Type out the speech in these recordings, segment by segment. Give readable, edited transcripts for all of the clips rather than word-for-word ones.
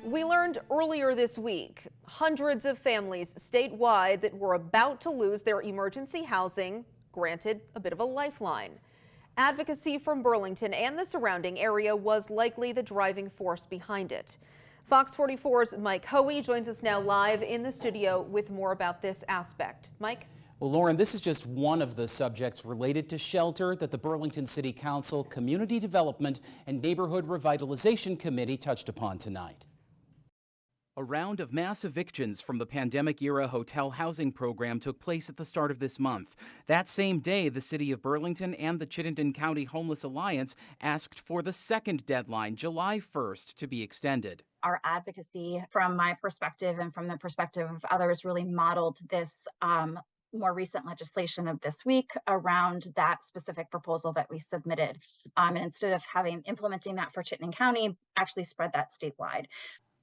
We learned earlier this week, hundreds of families statewide that were about to lose their emergency housing granted a bit of a lifeline. Advocacy from Burlington and the surrounding area was likely the driving force behind it. Fox 44's Mike Hoey joins us now live in the studio with more about this aspect. Mike? Well, Lauren, this is just one of the subjects related to shelter that the Burlington City Council Community Development and Neighborhood Revitalization Committee touched upon tonight. A round of mass evictions from the pandemic-era hotel housing program took place at the start of this month. That same day, the City of Burlington and the Chittenden County Homeless Alliance asked for the second deadline, July 1st, to be extended. Our advocacy, from my perspective and from the perspective of others, really modeled this more recent legislation of this week around that specific proposal that we submitted. And instead of implementing that for Chittenden County, actually spread that statewide.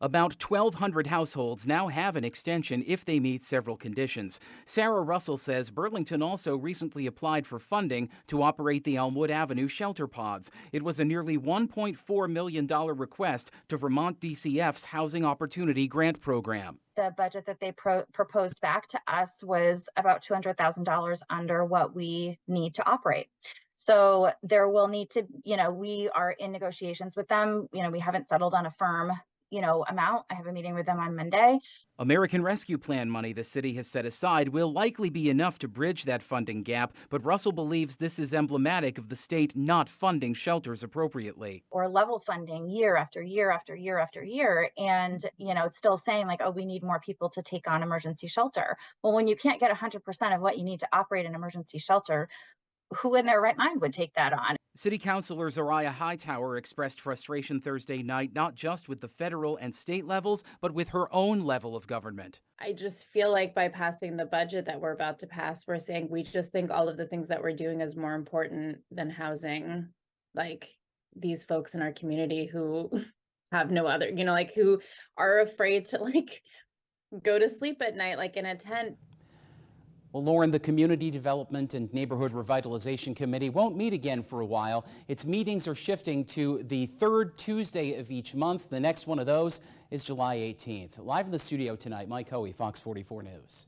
About 1,200 households now have an extension if they meet several conditions. Sarah Russell says Burlington also recently applied for funding to operate the Elmwood Avenue shelter pods. It was a nearly $1.4 million request to Vermont DCF's Housing Opportunity Grant Program. The budget that they proposed back to us was about $200,000 under what we need to operate. So there will need to, we are in negotiations with them. We haven't settled on a firm amount. I have a meeting with them on Monday. American Rescue Plan money the city has set aside will likely be enough to bridge that funding gap, but Russell believes this is emblematic of the state not funding shelters appropriately. Or level funding year after year after year after year. And, it's still saying like, oh, we need more people to take on emergency shelter. Well, when you can't get 100% of what you need to operate an emergency shelter, who in their right mind would take that on? City Councilor Zariah Hightower expressed frustration Thursday night, not just with the federal and state levels, but with her own level of government. I just feel like by passing the budget that we're about to pass, we're saying we just think all of the things that we're doing is more important than housing, like these folks in our community who have no other, who are afraid to go to sleep at night, like in a tent. Well, Lauren, the Community Development and Neighborhood Revitalization Committee won't meet again for a while. Its meetings are shifting to the third Tuesday of each month. The next one of those is July 18th. Live in the studio tonight, Mike Hoey, Fox 44 News.